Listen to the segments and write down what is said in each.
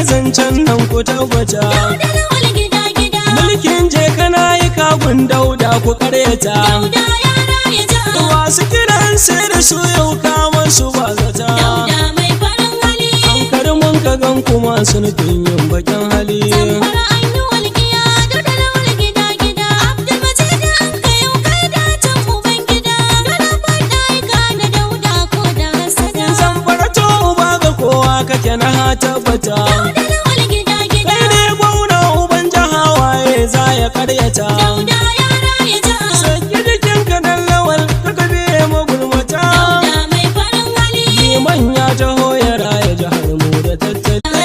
zancen nan ku tabbata. Dauda Lawal gida gida. Mulkin je kana yi kagun Dauda ku karyata. Dauda ya raya jiha. Wasu kiran sai da su yau kamar su ba zata. Dauda mai farin hali. An kar mun ka gan kuma su nufin yin bakin hali. Zamfara an yi walƙiya. Dauda Lawal gida gida. Abdulmajid an kai yau kai dacin uban gida. Gana faɗa ka na Dauda ko da hasada. Zamfara to uba ga kowa kake na tabbata. Dauda Lawal gida gida. Kai ne gwauna uban jaha waye za ya karyata. Dauda ya raya jiha. Saki jikinka dan Lawal ka kabe magulmata. Dauda mai farin hali. Liman ya taho ya raya jihar mu da tattali.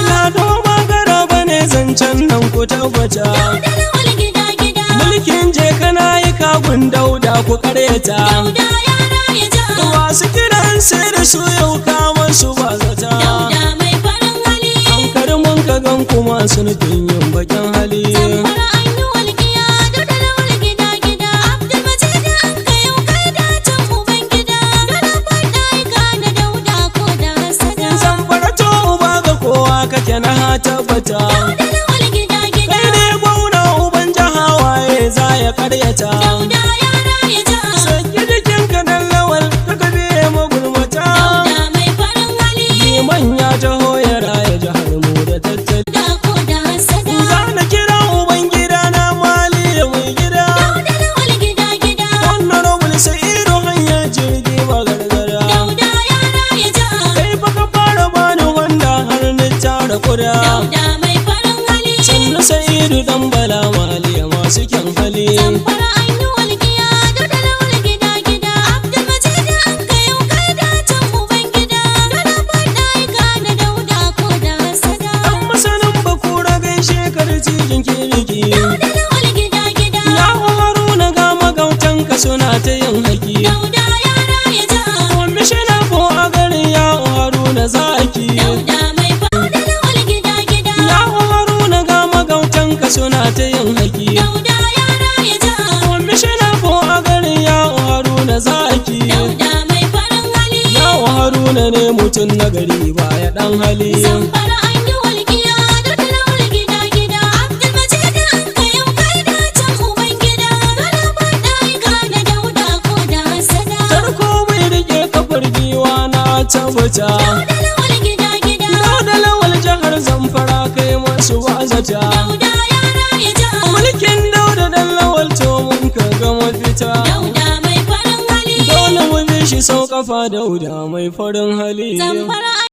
Na doma gara bane zancen nan ku tabbata. Dauda Lawal gida gida. Mulkin je kana yi kagun Dauda ku karyata. Dauda ya raya jiha. Wasu kiran sai da su yau kamar su ba zata. Dauda mai farin hali. An kar mun ka gan kuma su nufin yin bakin hali. Zamfara an yi walƙiya. Dauda Lawal gida gida. Abdulmajid an kai yau kai dacin uban gida. Gana faɗa ka na Dauda ko da hasada. Zamfara to uba ga kowa kake na tabbata. Dauda Lawal gida gida. Kai ne gwauna uban jaha waye za ya karyata. Dauda ya raya jiha. Saki jikinka dan Lawal ka kabe magulmata. Dauda mai farin hali. Liman ya taho ya raya jihar mu da tattali. Da ko da hasada. Za na kira uban gida na mali da mai gida. Dauda Lawal gida gida. Honorable Sa'idu hanyar jirgi ba gargara. Dauda ya raya jiha. Kai fa ka fara bani wanda har ni tara kuda. Dauda mai farin hali. Sannu Sa'idu dan bala maliya masu kyan hali. Zamfara an yi walƙiya. Dauda Lawal gida gida. Abdulmajid an kai yau kai dacin uban gida. Gana faɗa ka na Dauda ko da hasada. Dan masanin bakura gaishe karcijin kirki. Dauda Lawal gida gida. Ya Haruna ga magautanka suna ta yin haki. Dauda ya raya jiha. Kwamishina ko a garin ya Haruna zaki. Dauda mai Dauda Lawal gida gida. Ya Haruna ga magautanka suna ta yin haki. Dauda ya raya jiha. Kwamishina ko a garin ya Haruna zaki. Dauda mai farin hali. Ya Haruna ne mutum na gari baya dan hali. Zamfara an yi walƙiya. Dauda Lawal gida gida. Abdulmajid an kai yau kai dacin uban gida. Gana faɗa ka na Dauda ko da hasada. Tarko bai rike kafar giwa na tabbata. Dauda Lawal gida gida. Da Lawal jihar Zamfara kai masu wazata. Dauda ya raya jiha. Mulkin Dauda dan Lawal to mun ka ga mafita. Dauda mai farin hali. Dole mu bi shi sau kafa Dauda mai farin hali. Zamfara